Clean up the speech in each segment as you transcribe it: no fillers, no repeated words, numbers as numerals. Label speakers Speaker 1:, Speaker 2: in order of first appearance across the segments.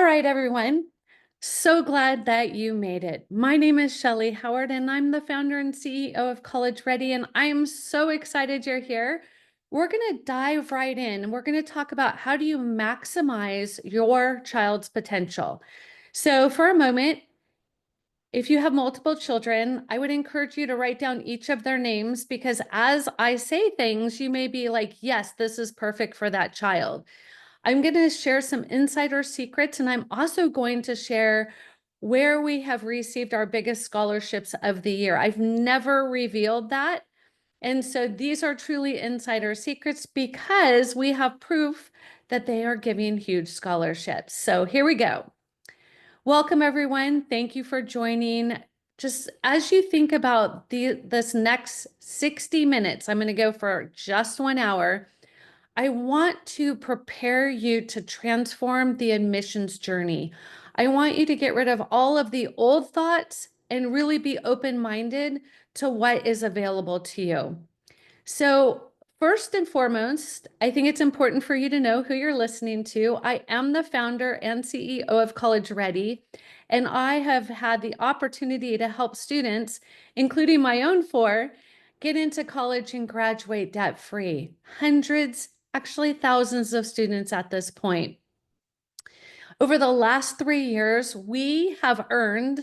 Speaker 1: right, everyone. So glad that you made it. My name is Shellee Howard, and I'm the founder and CEO of College Ready, and I'm so excited you're here. We're going to dive right in, and we're going to talk about how do you maximize your child's potential. So for a moment, if you have multiple children, I would encourage you to write down each of their names because as I say things, you may be like, yes, this is perfect for that child. I'm going to share some insider secrets, and I'm also going to share where we have received our biggest scholarships of the year. I've never revealed that. And so these are truly insider secrets because we have proof that they are giving huge scholarships. So here we go. Welcome, everyone. Thank you for joining. Just as you think about this next 60 minutes, I'm going to go for just 1 hour. I want to prepare you to transform the admissions journey. I want you to get rid of all of the old thoughts and really be open-minded to what is available to you. So first and foremost, I think it's important for you to know who you're listening to. I am the founder and CEO of College Ready, and I have had the opportunity to help students, including my own 4, get into college and graduate debt-free. Hundreds, actually thousands of students at this point. Over the last 3 years, we have earned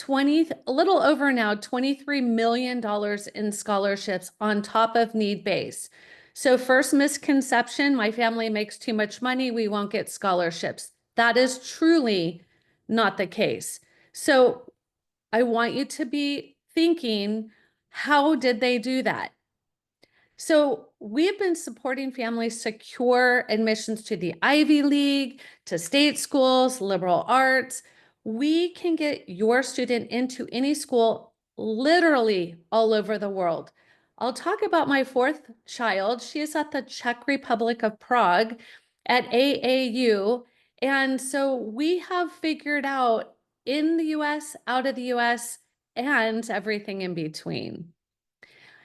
Speaker 1: a little over now, $23 million in scholarships on top of need base. So first misconception, my family makes too much money, we won't get scholarships. That is truly not the case. So I want you to be thinking, how did they do that? So we've been supporting families secure admissions to the Ivy League, to state schools, liberal arts. We can get your student into any school literally all over the world. I'll talk about my 4th child. She is at the Czech Republic of Prague at AAU. And so we have figured out in the US, out of the US, and everything in between.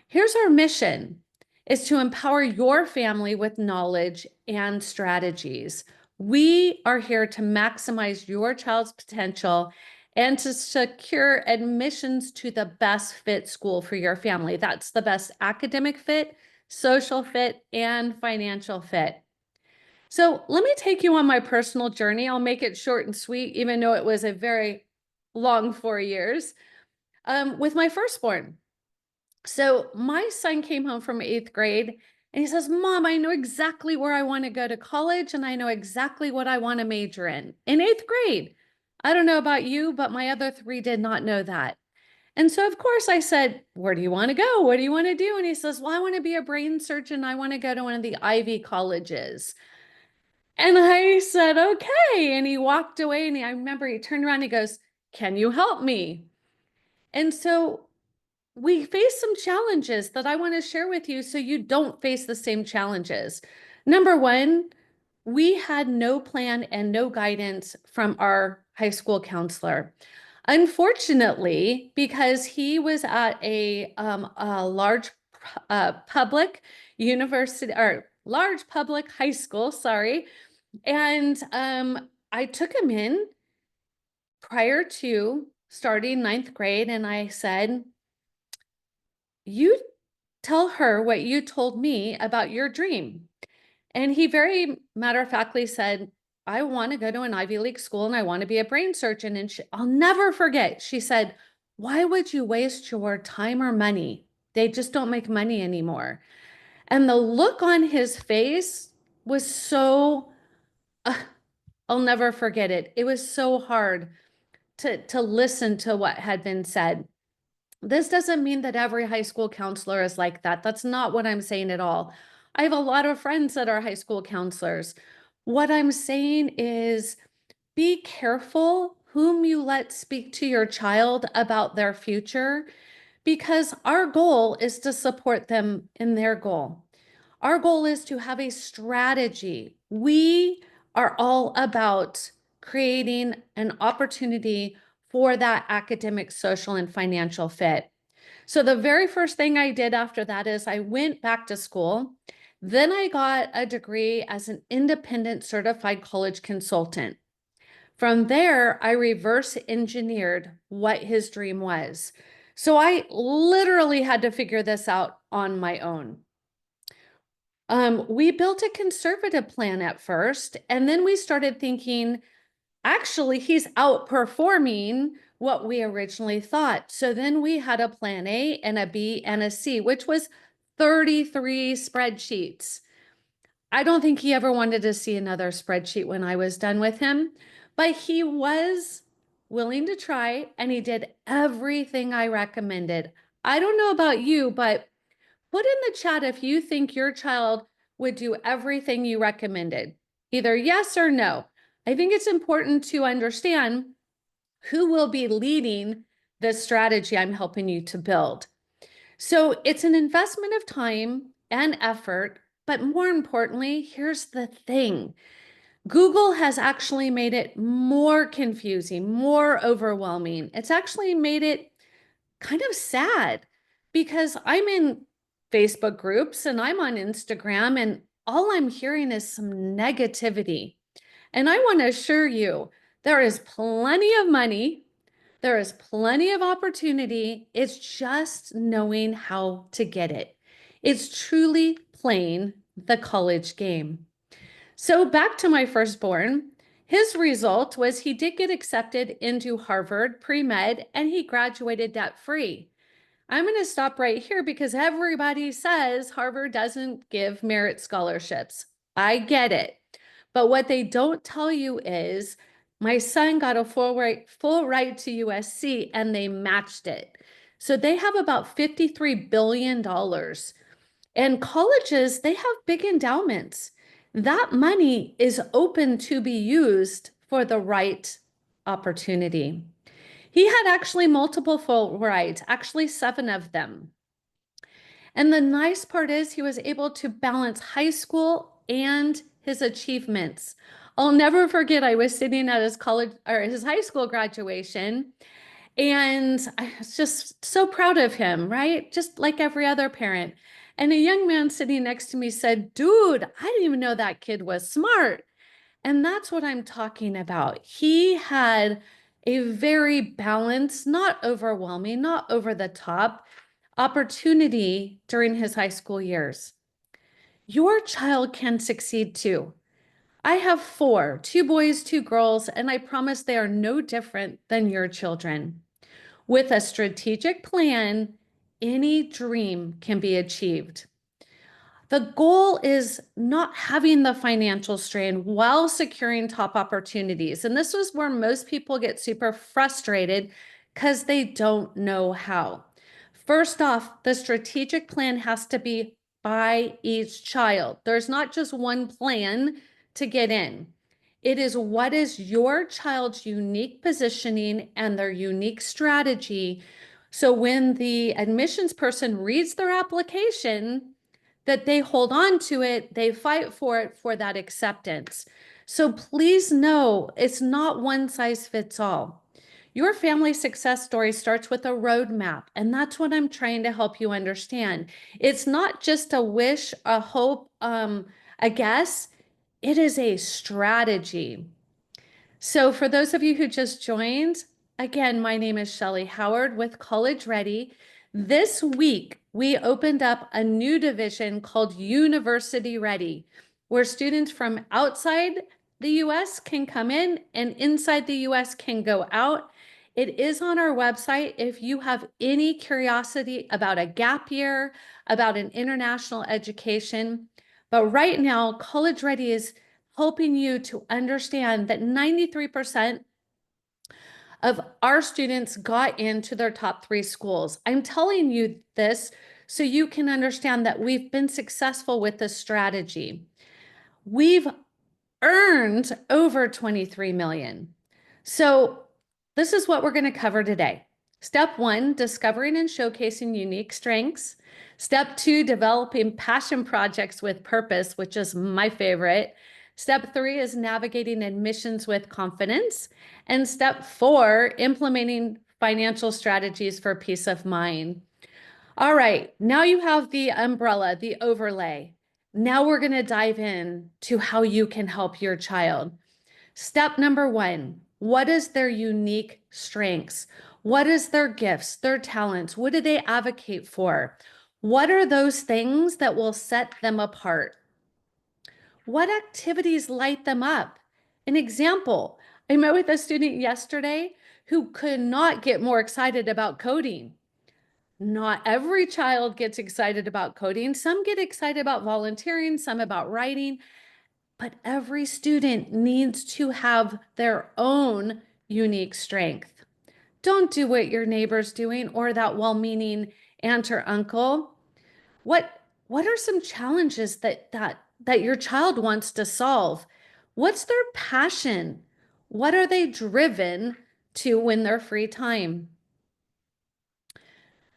Speaker 1: Here's our mission, is to empower your family with knowledge and strategies. We are here to maximize your child's potential and to secure admissions to the best fit school for your family. That's the best academic fit, social fit, and financial fit. So let me take you on my personal journey. I'll make it short and sweet, even though it was a very long 4 years, with my firstborn. So my son came home from 8th grade and he says, Mom, I know exactly where I want to go to college and I know exactly what I want to major in 8th grade. I don't know about you, but my other 3 did not know that. And so, of course, I said, where do you want to go? What do you want to do? And he says, well, I want to be a brain surgeon. I want to go to one of the Ivy colleges. And I said, okay. And he walked away and I remember he turned around and he goes, can you help me? And so we face some challenges that I want to share with you so you don't face the same challenges. Number one, we had no plan and no guidance from our high school counselor. Unfortunately, because he was at a large public university or large public high school, sorry, and I took him in prior to starting 9th grade and I said, you tell her what you told me about your dream. And he very matter-of-factly said, I want to go to an Ivy League school and I want to be a brain surgeon. And I'll never forget, she said, why would you waste your time or money? They just don't make money anymore. And the look on his face was so, I'll never forget it. It was so hard to listen to what had been said. This doesn't mean that every high school counselor is like that. That's not what I'm saying at all. I have a lot of friends that are high school counselors. What I'm saying is be careful whom you let speak to your child about their future, because our goal is to support them in their goal. Our goal is to have a strategy. We are all about creating an opportunity for that academic, social, and financial fit. So the very first thing I did after that is I went back to school. Then I got a degree as an independent certified college consultant. From there, I reverse engineered what his dream was. So I literally had to figure this out on my own. We built a conservative plan at first, and then we started thinking, actually, he's outperforming what we originally thought. So then we had a plan A and a B and a C, which was 33 spreadsheets. I don't think he ever wanted to see another spreadsheet when I was done with him, but he was willing to try and he did everything I recommended. I don't know about you, but put in the chat if you think your child would do everything you recommended, either yes or no. I think it's important to understand who will be leading the strategy I'm helping you to build. So it's an investment of time and effort, but more importantly, here's the thing. Google has actually made it more confusing, more overwhelming. It's actually made it kind of sad because I'm in Facebook groups and I'm on Instagram and all I'm hearing is some negativity. And I want to assure you, there is plenty of money, there is plenty of opportunity. It's just knowing how to get it. It's truly playing the college game. So back to my firstborn, his result was he did get accepted into Harvard pre-med and he graduated debt-free. I'm going to stop right here because everybody says Harvard doesn't give merit scholarships. I get it. But what they don't tell you is my son got a full right to USC and they matched it. So they have about $53 billion. And colleges, they have big endowments. That money is open to be used for the right opportunity. He had actually multiple full rides, actually 7 of them. And the nice part is he was able to balance high school and his achievements. I'll never forget, I was sitting at his college or his high school graduation, and I was just so proud of him, right? Just like every other parent. And a young man sitting next to me said, "Dude, I didn't even know that kid was smart." And that's what I'm talking about. He had a very balanced, not overwhelming, not over the top opportunity during his high school years. Your child can succeed too. I have 4, 2 boys, 2 girls, and I promise they are no different than your children. With a strategic plan, any dream can be achieved. The goal is not having the financial strain while securing top opportunities. And this is where most people get super frustrated because they don't know how. First off, the strategic plan has to be by each child. There's not just one plan to get in. It is what is your child's unique positioning and their unique strategy. So when the admissions person reads their application, that they hold on to it, they fight for it for that acceptance. So please know it's not one size fits all. Your family success story starts with a roadmap, and that's what I'm trying to help you understand. It's not just a wish, a hope, a guess. It is a strategy. So for those of you who just joined, again, my name is Shellee Howard with College Ready. This week, we opened up a new division called University Ready, where students from outside the US can come in and inside the US can go out. It is on our website. If you have any curiosity about a gap year, about an international education, but right now, College Ready is helping you to understand that 93% of our students got into their top 3 schools. I'm telling you this so you can understand that we've been successful with this strategy. We've earned over 23 million. So this is what we're going to cover today. Step 1, discovering and showcasing unique strengths. Step 2, developing passion projects with purpose, which is my favorite. Step 3 is navigating admissions with confidence. And step 4, implementing financial strategies for peace of mind. All right, now you have the umbrella, the overlay. Now we're going to dive in to how you can help your child. Step number 1, What is their unique strengths? What is their gifts, their talents? What do they advocate for? What are those things that will set them apart? What activities light them up? An example, I met with a student yesterday who could not get more excited about coding. Not every child gets excited about coding. Some get excited about volunteering, some about writing, but every student needs to have their own unique strength. Don't do what your neighbor's doing or that well-meaning aunt or uncle. What are some challenges that your child wants to solve? What's their passion? What are they driven to in their free time?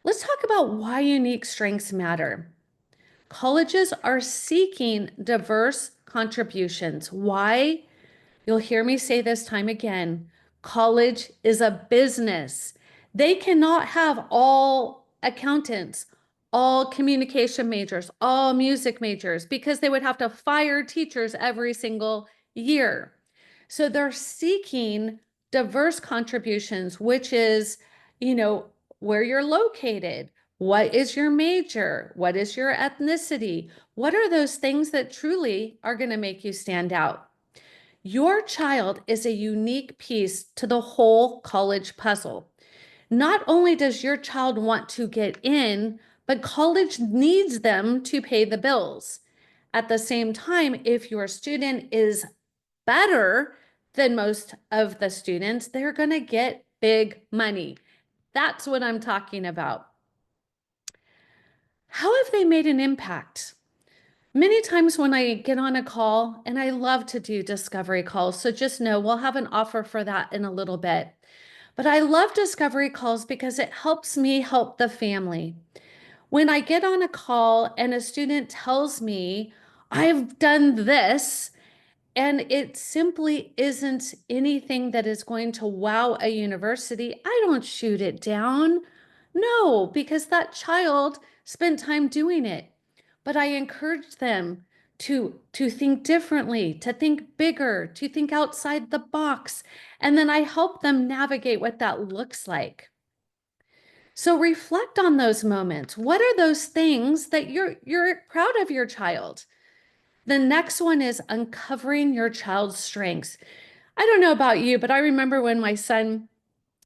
Speaker 1: Let's talk about why unique strengths matter. Colleges are seeking diverse contributions. Why? You'll hear me say this time again. College is a business. They cannot have all accountants, all communication majors, all music majors, because they would have to fire teachers every single year. So they're seeking diverse contributions, which is, where you're located. What is your major? What is your ethnicity? What are those things that truly are going to make you stand out? Your child is a unique piece to the whole college puzzle. Not only does your child want to get in, but college needs them to pay the bills. At the same time, if your student is better than most of the students, they're going to get big money. That's what I'm talking about. How have they made an impact? Many times when I get on a call, and I love to do discovery calls, so just know we'll have an offer for that in a little bit. But I love discovery calls because it helps me help the family. When I get on a call and a student tells me, I've done this, and it simply isn't anything that is going to wow a university, I don't shoot it down. No, because that child spent time doing it. But I encourage them to think differently, to think bigger, to think outside the box. And then I help them navigate what that looks like. So reflect on those moments. What are those things that you're proud of your child? The next one is uncovering your child's strengths. I don't know about you, but I remember when my son,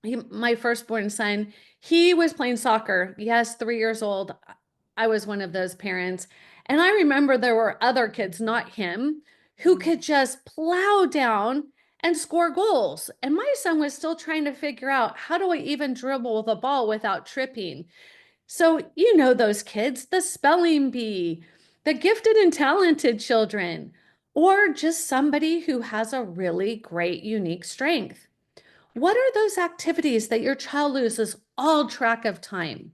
Speaker 1: my firstborn son, he was playing soccer. Yes, 3 years old. I was one of those parents. And I remember there were other kids, not him, who could just plow down and score goals. And my son was still trying to figure out, how do I even dribble the ball without tripping? So, those kids, the spelling bee, the gifted and talented children, or just somebody who has a really great, unique strength. What are those activities that your child loses all track of time?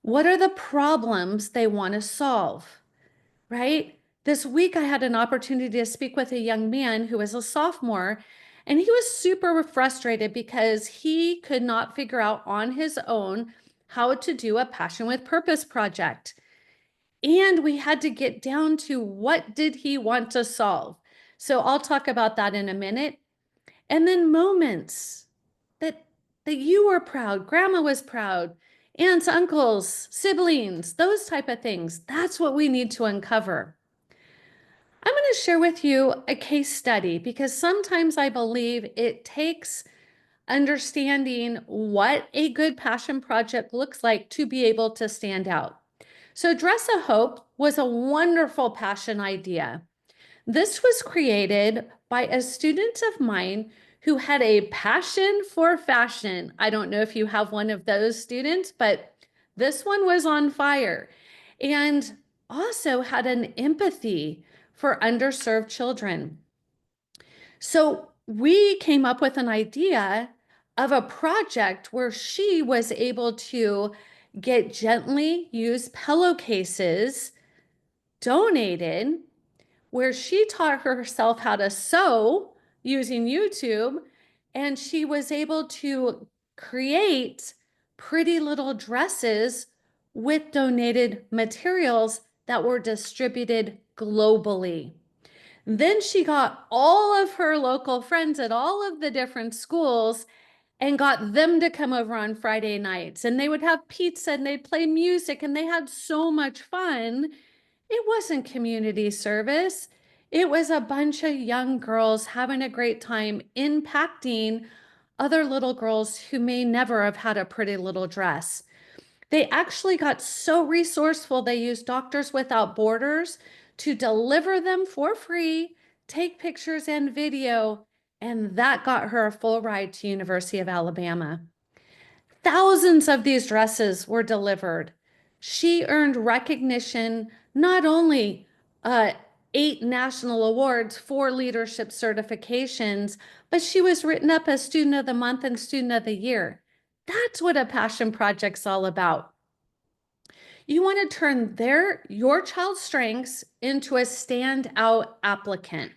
Speaker 1: What are the problems they want to solve, right? This week, I had an opportunity to speak with a young man who was a sophomore, and he was super frustrated because he could not figure out on his own how to do a Passion with Purpose project. And we had to get down to what did he want to solve. So I'll talk about that in a minute. And then moments that you were proud, grandma was proud, aunts, uncles, siblings, those type of things. That's what we need to uncover. I'm going to share with you a case study because sometimes I believe it takes understanding what a good passion project looks like to be able to stand out. So Dress a Hope was a wonderful passion idea. This was created by a student of mine who had a passion for fashion. I don't know if you have one of those students, but this one was on fire and also had an empathy for underserved children. So we came up with an idea of a project where she was able to get gently used pillowcases donated, where she taught herself how to sew using YouTube, and she was able to create pretty little dresses with donated materials that were distributed globally. Then she got all of her local friends at all of the different schools and got them to come over on Friday nights. And they would have pizza and they'd play music and they had so much fun. It wasn't community service. It was a bunch of young girls having a great time impacting other little girls who may never have had a pretty little dress. They actually got so resourceful, they used Doctors Without Borders to deliver them for free, take pictures and video, and that got her a full ride to University of Alabama. Thousands of these dresses were delivered. She earned recognition, not only uh, 8 national awards, 4 leadership certifications, but she was written up as Student of the Month and Student of the Year. That's what a passion project's all about. You want to turn your child's strengths into a standout applicant.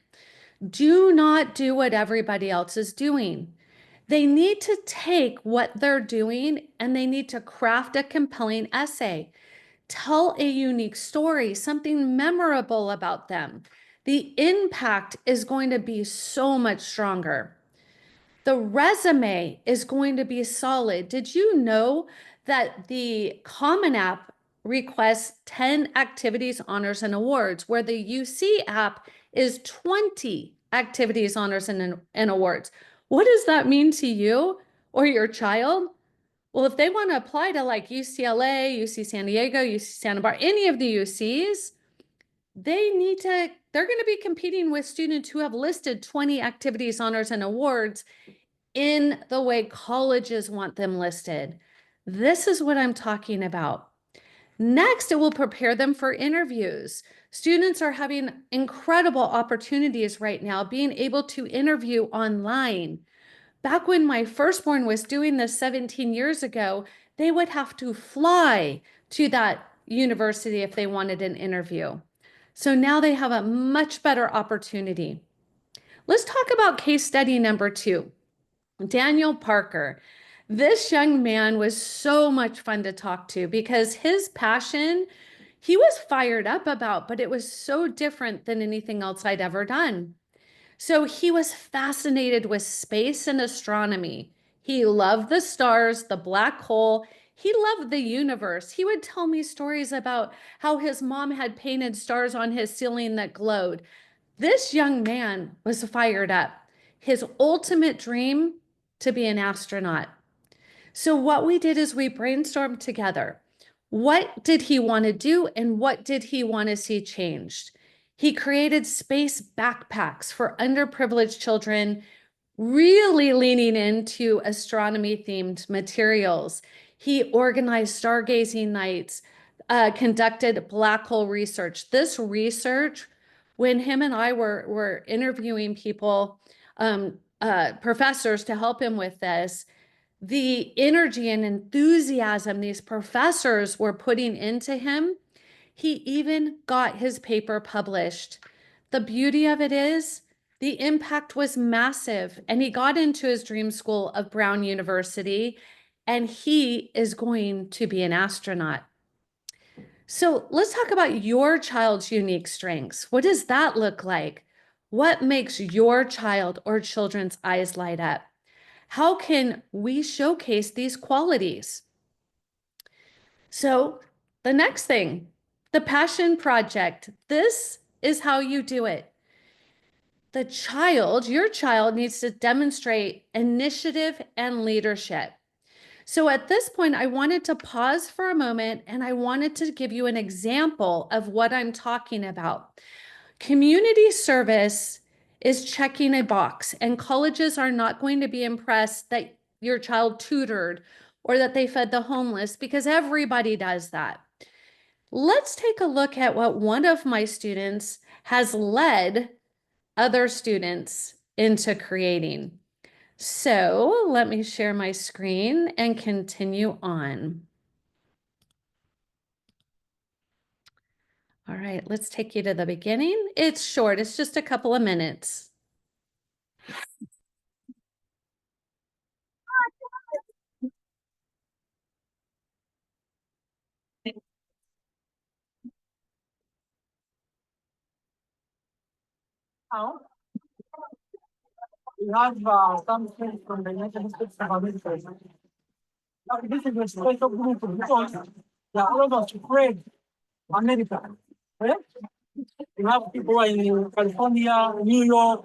Speaker 1: Do not do what everybody else is doing. They need to take what they're doing and they need to craft a compelling essay. Tell a unique story, something memorable about them. The impact is going to be so much stronger. The resume is going to be solid. Did you know that the Common App requests 10 activities, honors, and awards, where the UC app is 20 activities, honors, and awards? What does that mean to you or your child? Well, if they want to apply to like UCLA, UC San Diego, UC Santa Barbara, any of the UCs, they're going to be competing with students who have listed 20 activities, honors, and awards in the way colleges want them listed. This is what I'm talking about. Next, it will prepare them for interviews. Students are having incredible opportunities right now, being able to interview online. Back when my firstborn was doing this 17 years ago, they would have to fly to that university if they wanted an interview. So now they have a much better opportunity. Let's talk about case study number 2. Daniel Parker. This young man was so much fun to talk to because his passion, he was fired up about, but it was so different than anything else I'd ever done. So he was fascinated with space and astronomy. He loved the stars, the black hole. He loved the universe. He would tell me stories about how his mom had painted stars on his ceiling that glowed. This young man was fired up. His ultimate dream, to be an astronaut. So what we did is we brainstormed together. What did he want to do and what did he want to see changed? He created space backpacks for underprivileged children, really leaning into astronomy themed materials. He organized stargazing nights, conducted black hole research. This research, when him and I were interviewing people, professors to help him with this, the energy and enthusiasm these professors were putting into him, he even got his paper published. The beauty of it is the impact was massive, and he got into his dream school of Brown University, and he is going to be an astronaut. So let's talk about your child's unique strengths. What does that look like? What makes your child or children's eyes light up? How can we showcase these qualities? So the next thing, the passion project. This is how you do it. Your child needs to demonstrate initiative and leadership. So at this point, I wanted to pause for a moment and I wanted to give you an example of what I'm talking about. Community service is checking a box, and colleges are not going to be impressed that your child tutored or that they fed the homeless, because everybody does that. Let's take a look at what one of my students has led other students into creating. So let me share my screen and continue on. All right, let's take you to the beginning. It's short, it's just a couple of minutes.
Speaker 2: have some friends from the United States of America. Now, this is a special group because they are all of us spread America. Right? You have people in California, New York,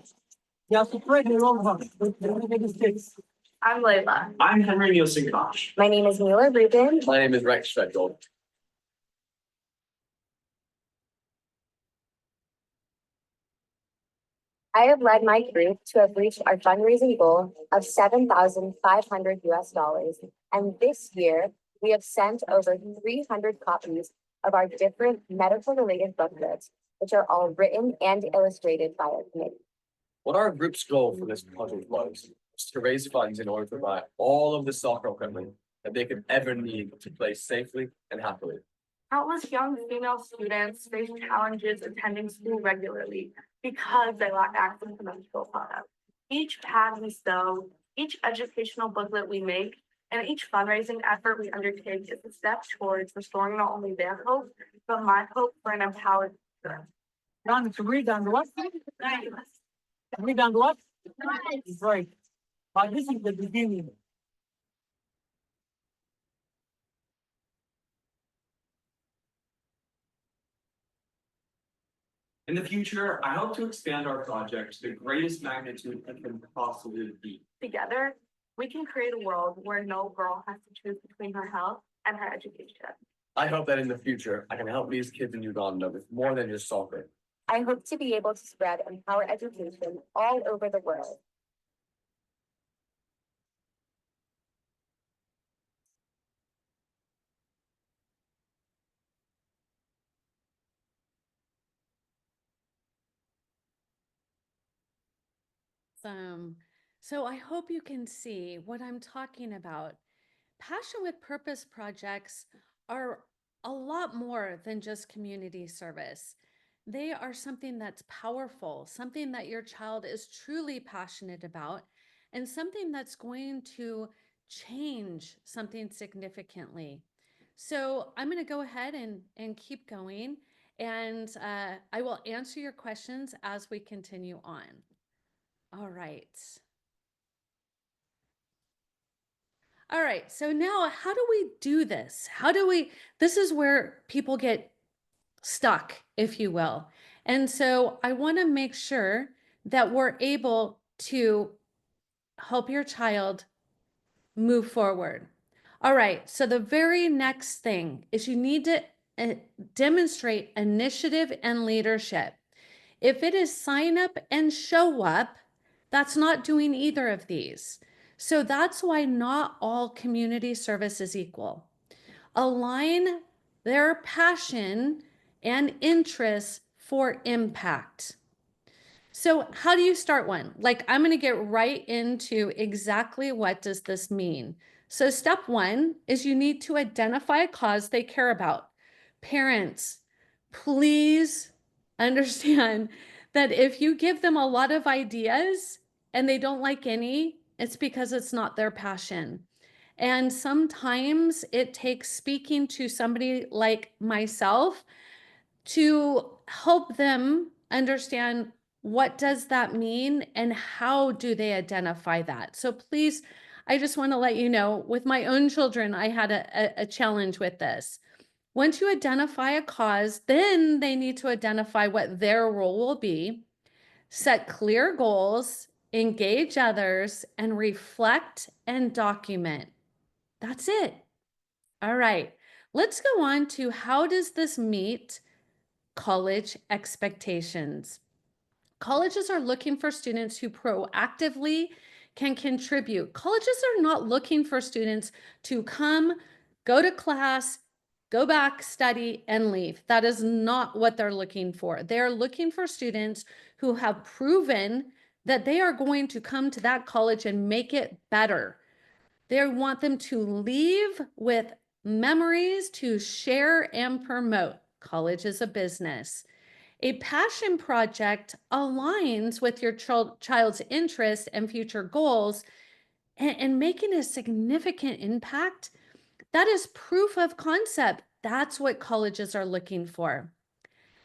Speaker 2: they are spread all over the United States. I'm Layla. I'm Henry Nielsen Koch. My name is Mila Rubin.
Speaker 3: My name is Rex Fedgold.
Speaker 2: I have led my group to have reached our fundraising goal of $7,500 US. And this year, we have sent over 300 copies of our different medical related booklets, which are all written and illustrated by our committee.
Speaker 3: What our group's goal for this project was to raise funds in order to buy all of the soccer equipment that they could ever need to play safely and happily.
Speaker 4: Countless young female students face challenges attending school regularly because they lack access to menstrual products. Each pad we sew, each educational booklet we make, and each fundraising effort we undertake is a step towards restoring not only their hope, but my hope for an empowered future.
Speaker 2: Ron, to read on what? Read on what? Right. But this is the beginning.
Speaker 5: In the future, I hope to expand our project to the greatest magnitude it can possibly be.
Speaker 4: Together, we can create a world where no girl has to choose between her health and her education.
Speaker 3: I hope that in the future, I can help these kids in Uganda with more than just soccer.
Speaker 2: I hope to be able to spread empowered education all over the world.
Speaker 1: So I hope you can see what I'm talking about. Passion with Purpose projects are a lot more than just community service. They are something that's powerful, something that your child is truly passionate about, and something that's going to change something significantly. So I'm going to go ahead and keep going, and I will answer your questions as we continue on. All right. All right, so now how do we do this? This is where people get stuck, if you will. And so I want to make sure that we're able to help your child move forward. All right, so the very next thing is you need to demonstrate initiative and leadership. If it is sign up and show up, that's not doing either of these. So that's why not all community service is equal. Align their passion and interests for impact. So how do you start one? Like, I'm going to get right into exactly what does this mean. So step one is you need to identify a cause they care about. Parents, please understand that if you give them a lot of ideas and they don't like any, it's because it's not their passion. And sometimes it takes speaking to somebody like myself to help them understand what does that mean and how do they identify that. So please, I just want to let you know, with my own children, I had a challenge with this. Once you identify a cause, then they need to identify what their role will be, set clear goals, engage others, and reflect and document. That's it. All right, let's go on to how does this meet college expectations? Colleges are looking for students who proactively can contribute. Colleges are not looking for students to come, go to class, go back, study, and leave. That is not what they're looking for. They're looking for students who have proven that they are going to come to that college and make it better. They want them to leave with memories to share and promote. College is a business. A passion project aligns with your child's interests and future goals and making a significant impact. That is proof of concept. That's what colleges are looking for.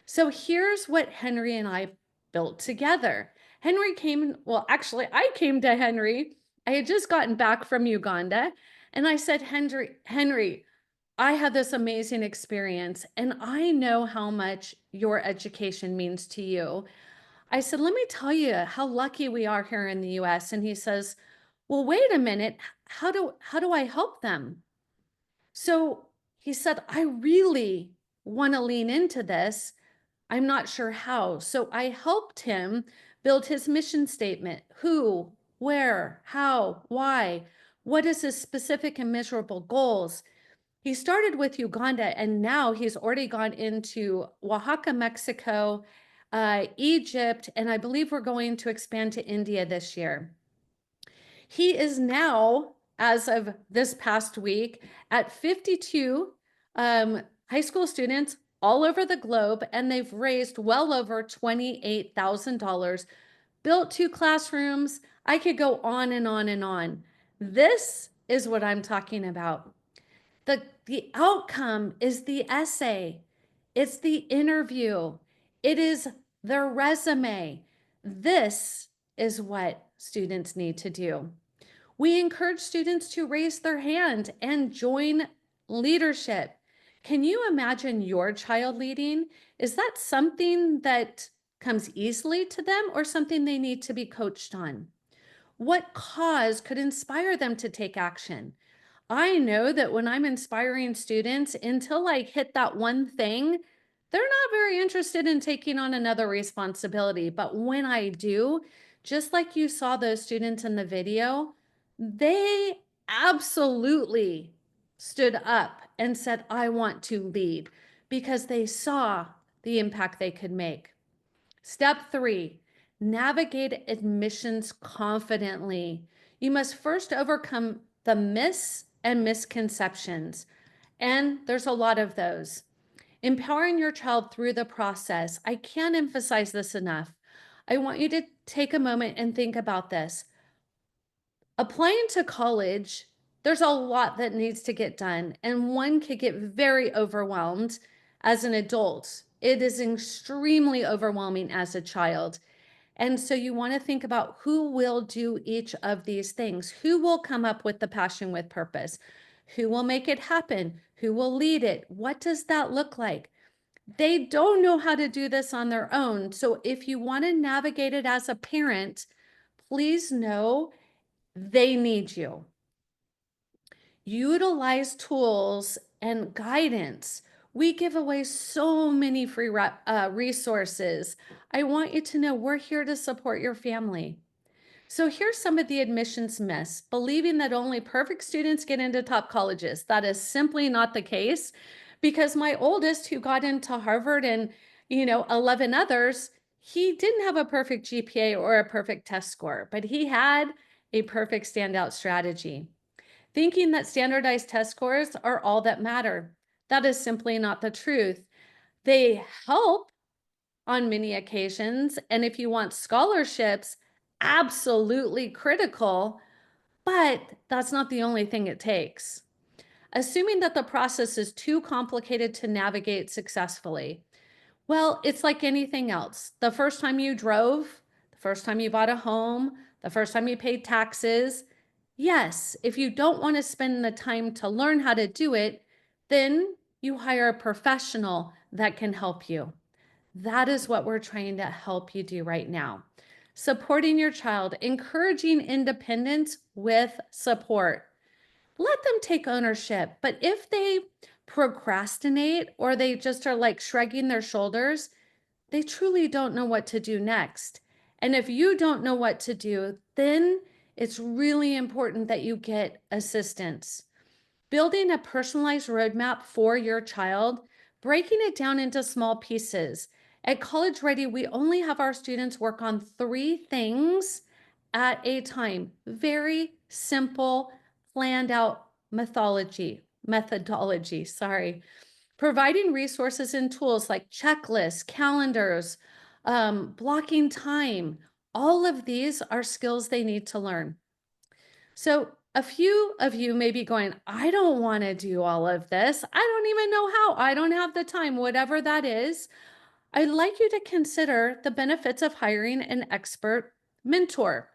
Speaker 1: So here's what Henry and I built together. Henry came, well, actually, I came to Henry. I had just gotten back from Uganda, and I said, Henry, I had this amazing experience, and I know how much your education means to you. I said, let me tell you how lucky we are here in the US. And he says, well, wait a minute. How do I help them? So he said, I really want to lean into this. I'm not sure how. So I helped him build his mission statement. Who, where, how, why? What is his specific and measurable goals? He started with Uganda, and now he's already gone into Oaxaca, Mexico, Egypt, and I believe we're going to expand to India this year. He is now, as of this past week, at 52 high school students all over the globe, and they've raised well over $28,000, built 2 classrooms. I could go on and on and on. This is what I'm talking about. The outcome is the essay. It's the interview. It is their resume. This is what students need to do. We encourage students to raise their hand and join leadership. Can you imagine your child leading? Is that something that comes easily to them or something they need to be coached on? What cause could inspire them to take action? I know that when I'm inspiring students, until I hit that one thing, they're not very interested in taking on another responsibility. But when I do, just like you saw those students in the video, they absolutely stood up and said, I want to lead, because they saw the impact they could make. Step 3, navigate admissions confidently. You must first overcome the myths and misconceptions, and there's a lot of those. Empowering your child through the process. I can't emphasize this enough. I want you to take a moment and think about this. Applying to college, there's a lot that needs to get done, and one could get very overwhelmed as an adult. It is extremely overwhelming as a child. And so you want to think about who will do each of these things. Who will come up with the passion with purpose? Who will make it happen? Who will lead it? What does that look like? They don't know how to do this on their own. So if you want to navigate it as a parent, please know they need you. Utilize tools and guidance. We give away so many free resources. I want you to know we're here to support your family. So here's some of the admissions myths. Believing that only perfect students get into top colleges. That is simply not the case, because my oldest, who got into Harvard and 11 others, he didn't have a perfect GPA or a perfect test score, but he had a perfect standout strategy. Thinking that standardized test scores are all that matter. That is simply not the truth. They help on many occasions, and if you want scholarships, absolutely critical, but that's not the only thing it takes. Assuming that the process is too complicated to navigate successfully. Well, it's like anything else. The first time you drove, the first time you bought a home, the first time you paid taxes. Yes, if you don't want to spend the time to learn how to do it, then you hire a professional that can help you. That is what we're trying to help you do right now. Supporting your child, encouraging independence with support. Let them take ownership. But if they procrastinate or they just are like shrugging their shoulders, they truly don't know what to do next. And if you don't know what to do, then it's really important that you get assistance. Building a personalized roadmap for your child, breaking it down into small pieces. At College Ready, we only have our students work on 3 things at a time. Very simple, planned out methodology, sorry. Providing resources and tools like checklists, calendars, blocking time. All of these are skills they need to learn. So a few of you may be going, I don't want to do all of this. I don't even know how. I don't have the time, whatever that is. I'd like you to consider the benefits of hiring an expert mentor.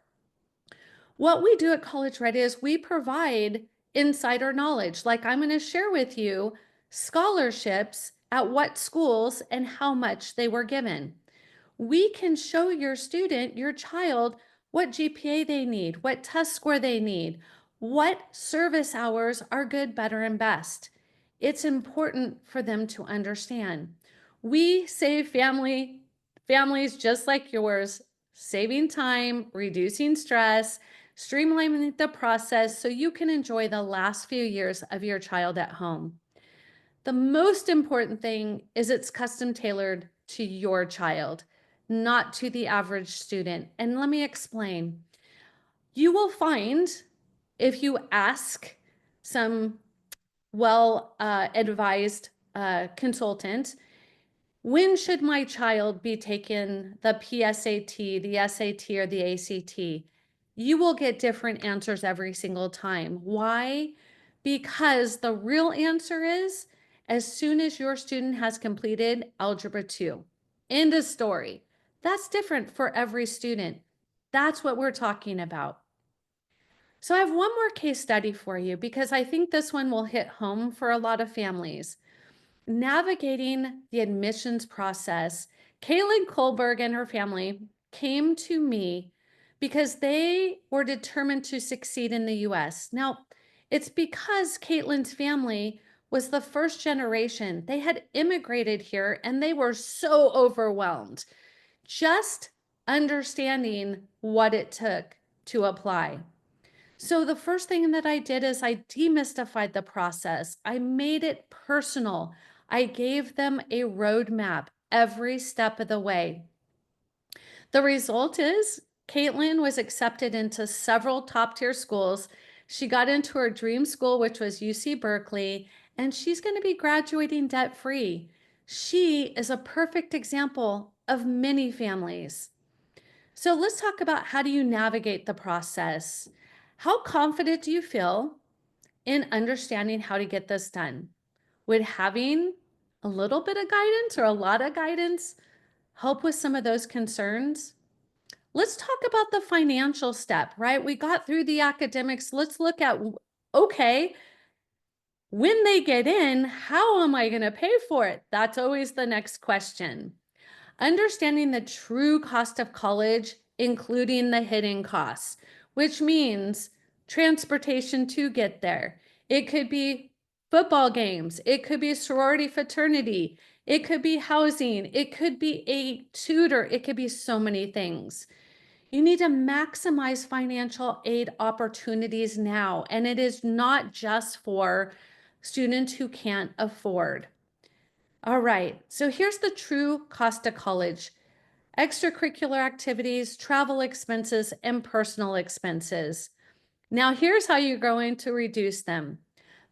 Speaker 1: What we do at College Ready is we provide insider knowledge. Like I'm going to share with you scholarships at what schools and how much they were given. We can show your student, your child, what GPA they need, what test score they need, what service hours are good, better, and best. It's important for them to understand. We save families just like yours, saving time, reducing stress, streamlining the process so you can enjoy the last few years of your child at home. The most important thing is it's custom tailored to your child, not to the average student. And let me explain. You will find if you ask some well-advised consultant, when should my child be taking the PSAT, the SAT, or the ACT? You will get different answers every single time. Why? Because the real answer is as soon as your student has completed Algebra 2. End of story. That's different for every student. That's what we're talking about. So I have one more case study for you because I think this one will hit home for a lot of families. Navigating the admissions process, Caitlin Kohlberg and her family came to me because they were determined to succeed in the US. Now, it's because Caitlin's family was the first generation. They had immigrated here and they were so overwhelmed just understanding what it took to apply. So the first thing that I did is I demystified the process. I made it personal. I gave them a roadmap every step of the way. The result is Caitlin was accepted into several top tier schools. She got into her dream school, which was UC Berkeley, and she's going to be graduating debt free. She is a perfect example of many families. So let's talk about how do you navigate the process? How confident do you feel in understanding how to get this done? Would having a little bit of guidance or a lot of guidance help with some of those concerns? Let's talk about the financial step, right? We got through the academics. Let's look at, okay, when they get in, how am I going to pay for it? That's always the next question. Understanding the true cost of college, including the hidden costs, which means transportation to get there. It could be football games. It could be a sorority fraternity. It could be housing. It could be a tutor. It could be so many things. You need to maximize financial aid opportunities now. And it is not just for students who can't afford. All right, so here's the true cost of college: extracurricular activities, travel expenses, and personal expenses. Now, here's how you're going to reduce them.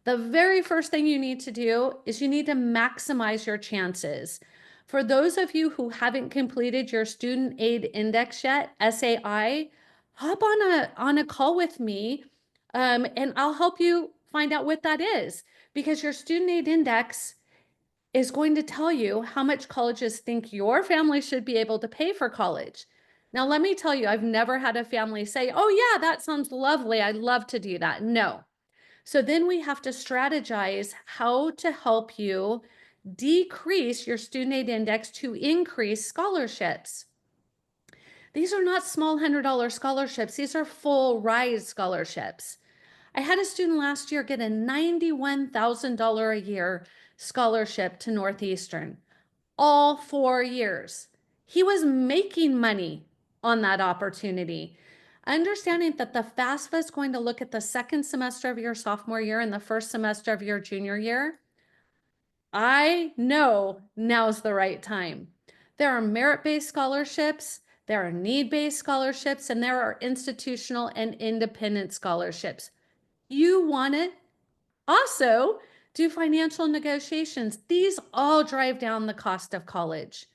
Speaker 1: The very first thing you need to do is you need to maximize your chances. For those of you who haven't completed your Student Aid Index yet, SAI, hop on a call with me and I'll help you find out what that is, because your Student Aid Index is going to tell you how much colleges think your family should be able to pay for college. Now, let me tell you, I've never had a family say, oh yeah, that sounds lovely, I'd love to do that. No. So then we have to strategize how to help you decrease your student aid index to increase scholarships. These are not small $100 scholarships. These are full ride scholarships. I had a student last year get a $91,000 a year scholarship to Northeastern, all 4 years. He was making money on that opportunity. Understanding that the FAFSA is going to look at the second semester of your sophomore year and the first semester of your junior year, I know now's the right time. There are merit-based scholarships, there are need-based scholarships, and there are institutional and independent scholarships. You want to also do financial negotiations. These all drive down the cost of college.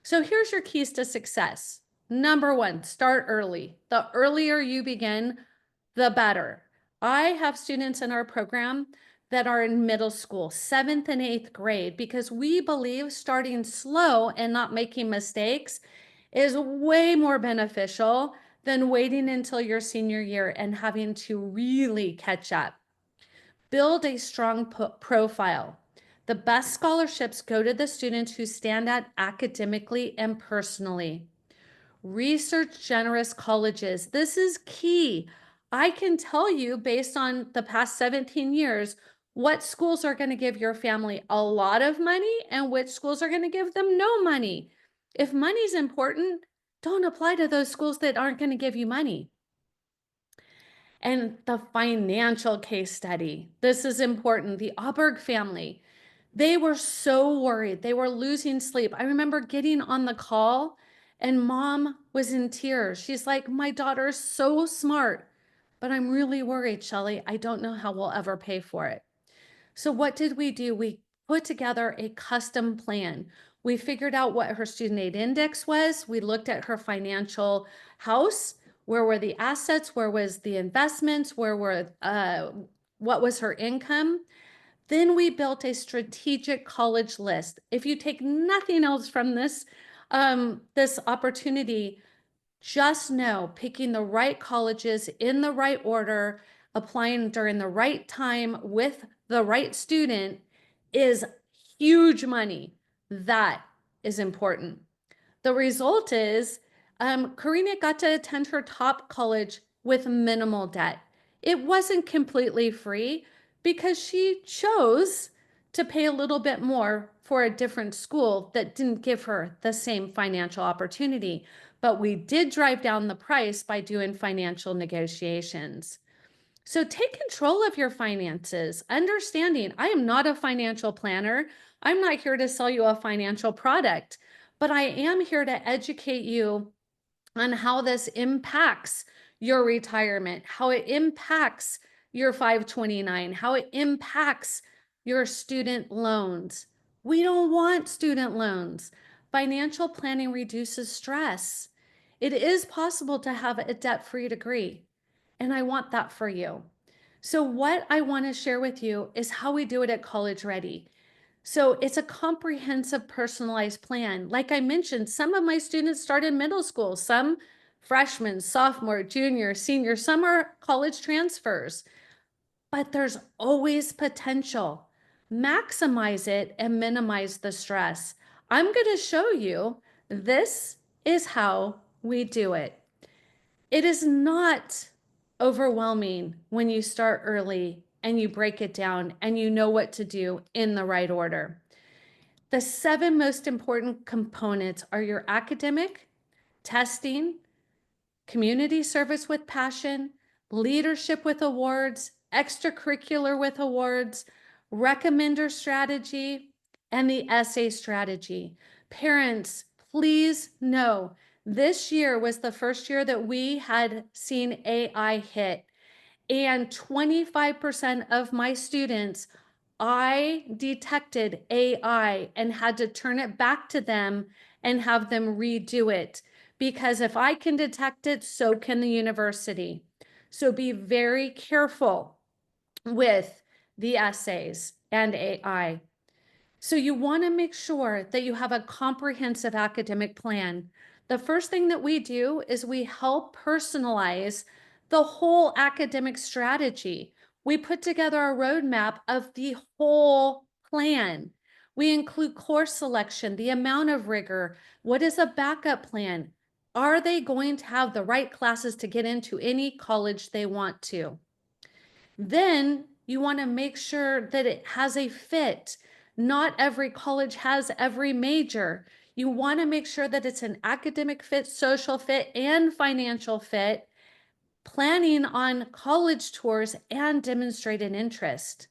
Speaker 1: So here's your keys to success. Number one, start early. The earlier you begin, the better. I have students in our program that are in middle school, 7th and 8th grade, because we believe starting slow and not making mistakes is way more beneficial than waiting until your senior year and having to really catch up. Build a strong profile. The best scholarships go to the students who stand out academically and personally. Research generous colleges. This is key. I can tell you based on the past 17 years what schools are going to give your family a lot of money and which schools are going to give them no money. If money's important, don't apply to those schools that aren't going to give you money. And the financial case study. This is important. The Auberg family, they were so worried. They were losing sleep. I remember getting on the call and mom was in tears. She's like, my daughter's so smart, but I'm really worried, Shellee. I don't know how we'll ever pay for it. So what did we do? We put together a custom plan. We figured out what her student aid index was. We looked at her financial house. Where were the assets? Where was the investments? What was her income? Then we built a strategic college list. If you take nothing else from this opportunity, just know picking the right colleges in the right order, applying during the right time with the right student is huge money. That is important. The result is Karina got to attend her top college with minimal debt. It wasn't completely free because she chose to pay a little bit more for a different school that didn't give her the same financial opportunity. But we did drive down the price by doing financial negotiations. So take control of your finances, understanding I am not a financial planner. I'm not here to sell you a financial product, but I am here to educate you on how this impacts your retirement, how it impacts your 529, how it impacts your student loans. We don't want student loans. Financial planning reduces stress. It is possible to have a debt-free degree, and I want that for you. So what I want to share with you is how we do it at College Ready. So it's a comprehensive personalized plan. Like I mentioned, some of my students start in middle school, some freshmen, sophomore, junior, senior, some are college transfers, but there's always potential. Maximize it and minimize the stress. I'm going to show you this is how we do it. It is not overwhelming when you start early and you break it down and you know what to do in the right order. The 7 most important components are your academic, testing, community service with passion, leadership with awards, extracurricular with awards, recommender strategy, and the essay strategy. Parents, please know this year was the first year that we had seen AI hit, and 25% of my students, I detected AI and had to turn it back to them and have them redo it. Because if I can detect it, so can the university. So be very careful with the essays and AI. So you want to make sure that you have a comprehensive academic plan. The first thing that we do is we help personalize the whole academic strategy. We put together a roadmap of the whole plan. We include course selection, the amount of rigor, what is a backup plan? Are they going to have the right classes to get into any college they want to? Then you want to make sure that it has a fit. Not every college has every major. You want to make sure that it's an academic fit, social fit, and financial fit, planning on college tours and demonstrated interest.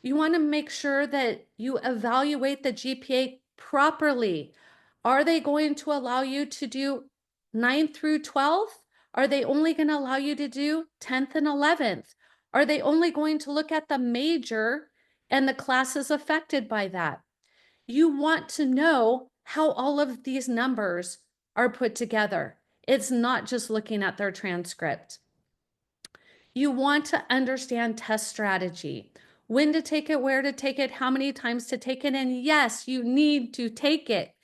Speaker 1: You want to make sure that you evaluate the GPA properly. Are they going to allow you to do 9th through 12th? Are they only going to allow you to do 10th and 11th? Are they only going to look at the major and the classes affected by that? You want to know how all of these numbers are put together. It's not just looking at their transcript. You want to understand test strategy. when to take it, where to take it, how many times to take it, and yes, you need to take it.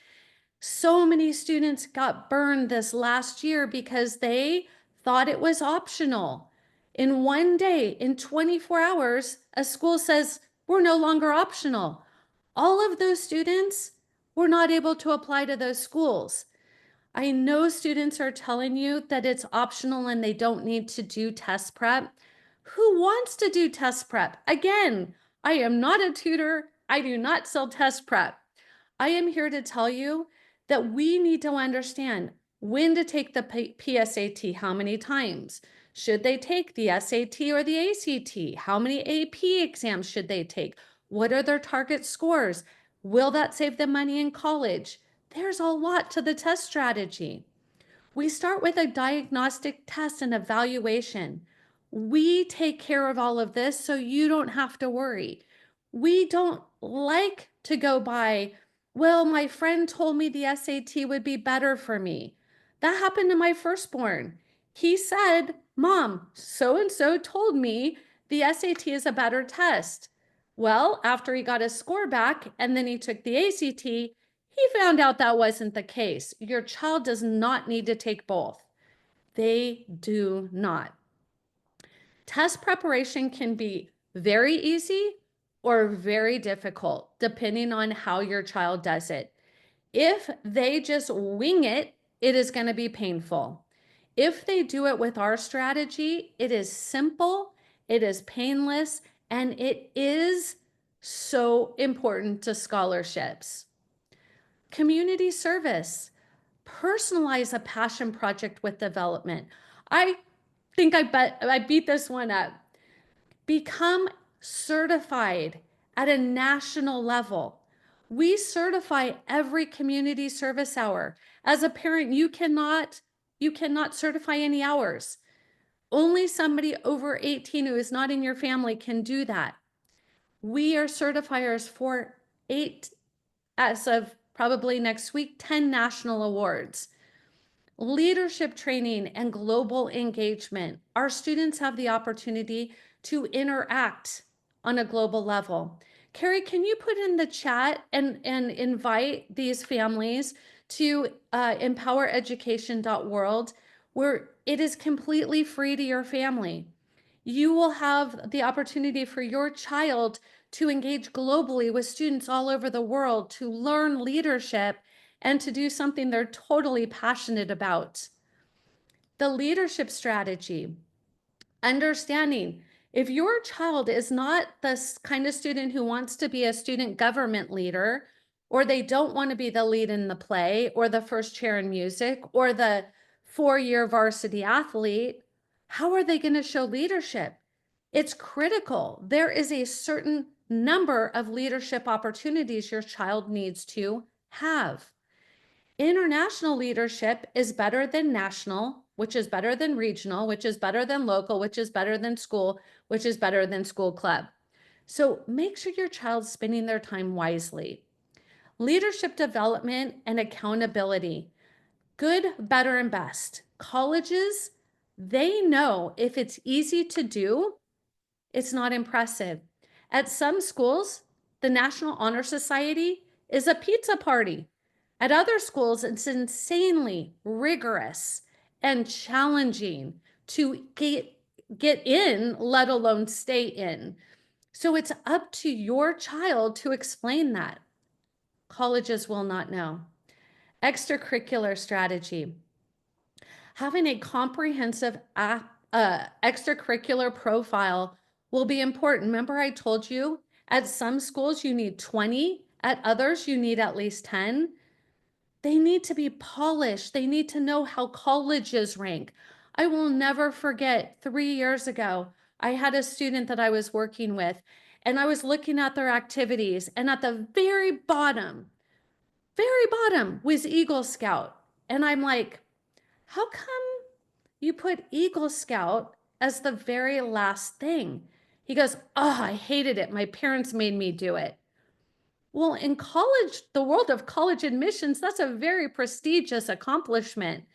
Speaker 1: So many students got burned this last year because they thought it was optional. In one day, in 24 hours, a school says, we're no longer optional. All of those students were not able to apply to those schools. I know students are telling you that it's optional and they don't need to do test prep. Who wants to do test prep? Again, I am not a tutor. I do not sell test prep. I am here to tell you that we need to understand when to take the PSAT, how many times. Should they take the SAT or the ACT? How many AP exams should they take? What are their target scores? Will that save them money in college? There's a lot to the test strategy. We start with a diagnostic test and evaluation. We take care of all of this so you don't have to worry. We don't like to go by, well, my friend told me the SAT would be better for me. That happened to my firstborn. He said, Mom, so-and-so told me the SAT is a better test. Well, after he got his score back and then he took the ACT, he found out that wasn't the case. Your child does not need to take both. They do not. Test preparation can be very easy or very difficult, depending on how your child does it. If they just wing it, it is going to be painful. If they do it with our strategy, it is simple, it is painless, and it is so important to scholarships. Community service. Personalize a passion project with development. I think I beat this one up. Become certified at a national level. We certify every community service hour. As a parent, you cannot certify any hours. Only somebody over 18 who is not in your family can do that. We are certifiers for 8, as of probably next week, 10 national awards. Leadership training and global engagement. Our students have the opportunity to interact on a global level. Carrie, can you put in the chat and invite these families to empowereducation.world, where it is completely free to your family. You will have the opportunity for your child to engage globally with students all over the world, to learn leadership and to do something they're totally passionate about. The leadership strategy, understanding if your child is not the kind of student who wants to be a student government leader, or they don't want to be the lead in the play, or the first chair in music, or the 4-year varsity athlete, how are they going to show leadership? It's critical. There is a certain number of leadership opportunities your child needs to have. International leadership is better than national, which is better than regional, which is better than local, which is better than school, which is better than school club. So make sure your child's spending their time wisely. Leadership development and accountability. Good, better, and best. Colleges, they know if it's easy to do, it's not impressive. At some schools, the National Honor Society is a pizza party. At other schools, it's insanely rigorous and challenging to get in, let alone stay in. So it's up to your child to explain that. Colleges will not know. Extracurricular strategy. Having a comprehensive extracurricular profile will be important. Remember I told you at some schools you need 20, at others you need at least 10. They need to be polished. They need to know how colleges rank. I will never forget 3 years ago, I had a student that I was working with, and I was looking at their activities, and at the very bottom was Eagle Scout. And I'm like, how come you put Eagle Scout as the very last thing? He goes, oh, I hated it. My parents made me do it. Well, in college, the world of college admissions, that's a very prestigious accomplishment.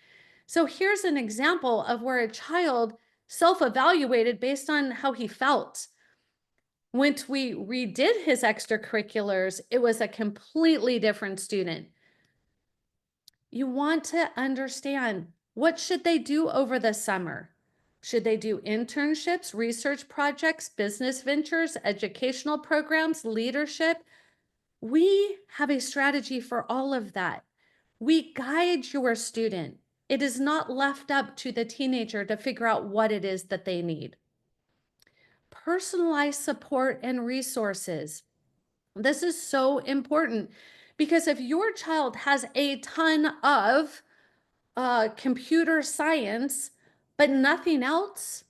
Speaker 1: So here's an example of where a child self-evaluated based on how he felt. Once we redid his extracurriculars, it was a completely different student. You want to understand, what should they do over the summer? Should they do internships, research projects, business ventures, educational programs, leadership? We have a strategy for all of that. We guide your student. It is not left up to the teenager to figure out what it is that they need. Personalized support and resources. This is so important because if your child has a ton of computer science, but nothing else,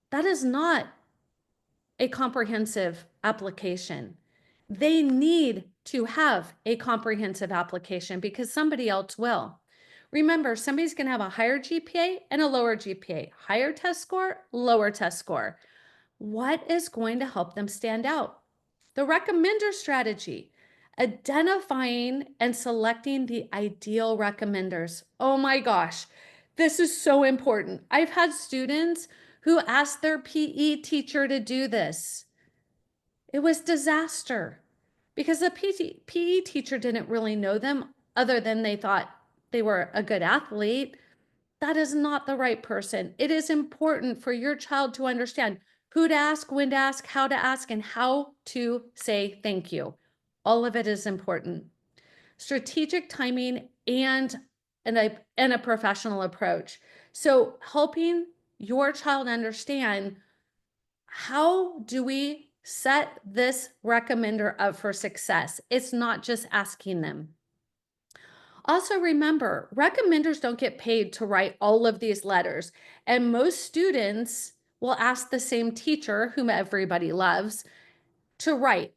Speaker 1: that is not a comprehensive application. They need to have a comprehensive application because somebody else will. Remember, somebody's going to have a higher GPA and a lower GPA, higher test score, lower test score. What is going to help them stand out? The recommender strategy, identifying and selecting the ideal recommenders. Oh my gosh, this is so important. I've had students who asked their PE teacher to do this. It was disaster because the PE teacher didn't really know them other than they thought they were a good athlete. That is not the right person. It is important for your child to understand who to ask, when to ask, and how to say thank you. All of it is important. Strategic timing and a professional approach. So helping your child understand, how do we set this recommender up for success? It's not just asking them. Also remember, recommenders don't get paid to write all of these letters, and most students will ask the same teacher, whom everybody loves, to write.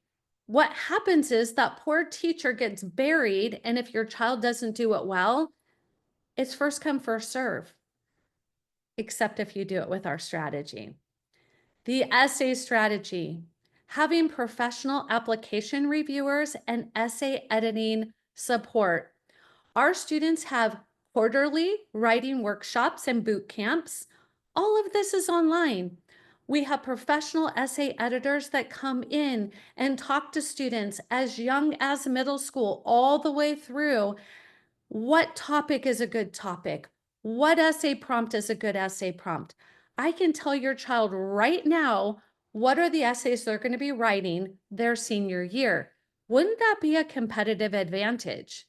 Speaker 1: What happens is that poor teacher gets buried, and if your child doesn't do it well, it's first come, first serve, except if you do it with our strategy. The essay strategy, having professional application reviewers and essay editing support. Our students have quarterly writing workshops and boot camps. All of this is online. We have professional essay editors that come in and talk to students as young as middle school all the way through. What topic is a good topic? What essay prompt is a good essay prompt? I can tell your child right now what are the essays they're going to be writing their senior year. Wouldn't that be a competitive advantage?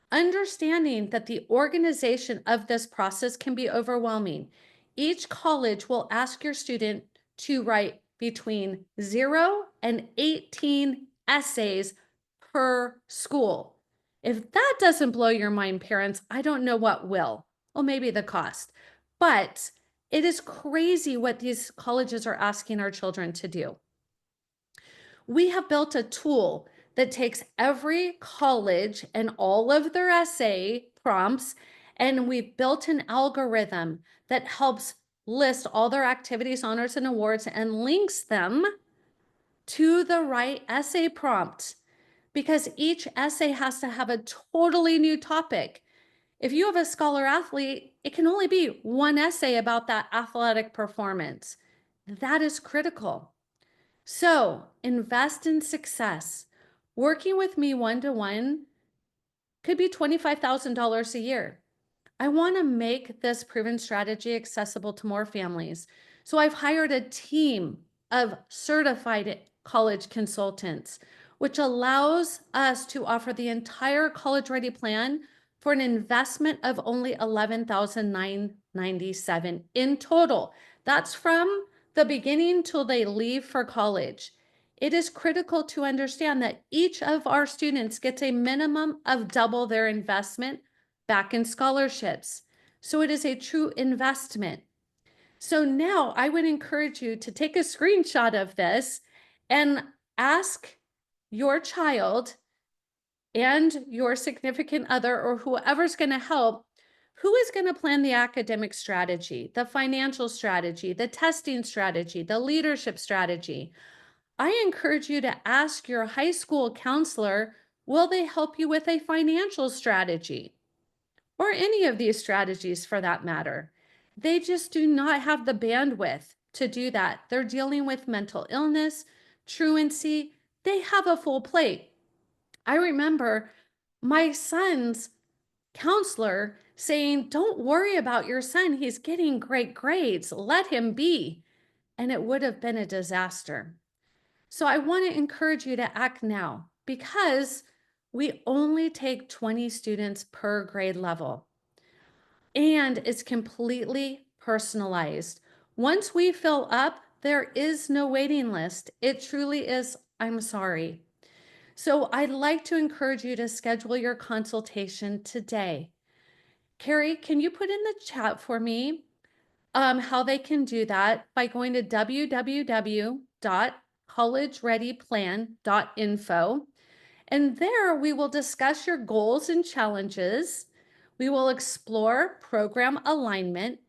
Speaker 1: Understanding that the organization of this process can be overwhelming. Each college will ask your student to write between 0 and 18 essays per school. If that doesn't blow your mind, parents, I don't know what will. Well, maybe the cost. But it is crazy what these colleges are asking our children to do. We have built a tool that takes every college and all of their essay prompts, and we've built an algorithm that helps list all their activities, honors, and awards and links them to the right essay prompt, because each essay has to have a totally new topic. If you have a scholar athlete, it can only be one essay about that athletic performance. That is critical. So invest in success. Working with me one-to-one could be $25,000 a year. I want to make this proven strategy accessible to more families. So I've hired a team of certified college consultants, which allows us to offer the entire college ready plan for an investment of only $11,997 in total. That's from the beginning till they leave for college. It is critical to understand that each of our students gets a minimum of double their investment back in scholarships. So it is a true investment. So now I would encourage you to take a screenshot of this and ask your child and your significant other or whoever's going to help, who is going to plan the academic strategy, the financial strategy, the testing strategy, the leadership strategy. I encourage you to ask your high school counselor, will they help you with a financial strategy? Or any of these strategies for that matter. They just do not have the bandwidth to do that. They're dealing with mental illness, truancy, they have a full plate. I remember my son's counselor saying, "Don't worry about your son. He's getting great grades. Let him be." And it would have been a disaster. So I want to encourage you to act now because we only take 20 students per grade level and it's completely personalized. Once we fill up, there is no waiting list. It truly is, I'm sorry. So I'd like to encourage you to schedule your consultation today. Carrie, can you put in the chat for me how they can do that by going to www.collegereadyplan.info. And there we will discuss your goals and challenges. We will explore program alignment.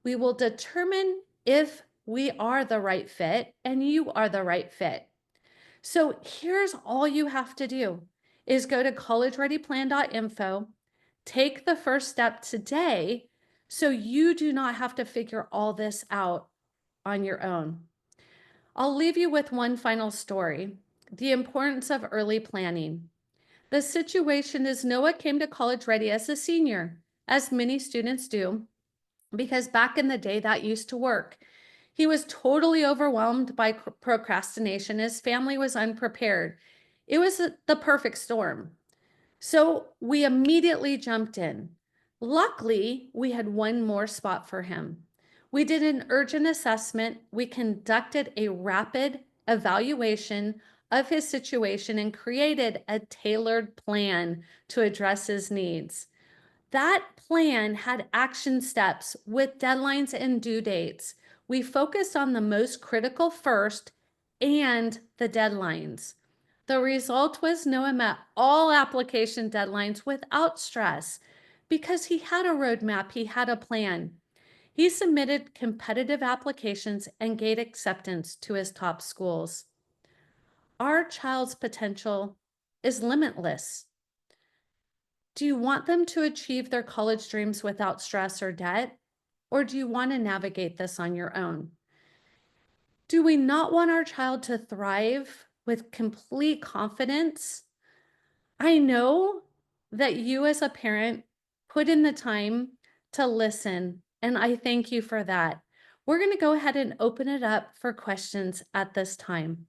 Speaker 1: We will determine if we are the right fit and you are the right fit. So here's all you have to do is go to collegereadyplan.info, take the first step today so you do not have to figure all this out on your own. I'll leave you with one final story, the importance of early planning. The situation is Noah came to College Ready as a senior, as many students do, because back in the day that used to work. He was totally overwhelmed by procrastination. His family was unprepared. It was the perfect storm. So we immediately jumped in. Luckily, we had one more spot for him. We did an urgent assessment. We conducted a rapid evaluation of his situation and created a tailored plan to address his needs. That plan had action steps with deadlines and due dates. We focused on the most critical first and the deadlines. The result was Noah met all application deadlines without stress because he had a roadmap, he had a plan. He submitted competitive applications and gained acceptance to his top schools. Our child's potential is limitless. Do you want them to achieve their college dreams without stress or debt? Or do you want to navigate this on your own? Do we not want our child to thrive with complete confidence? I know that you as a parent put in the time to listen, and I thank you for that. We're going to go ahead and open it up for questions at this time.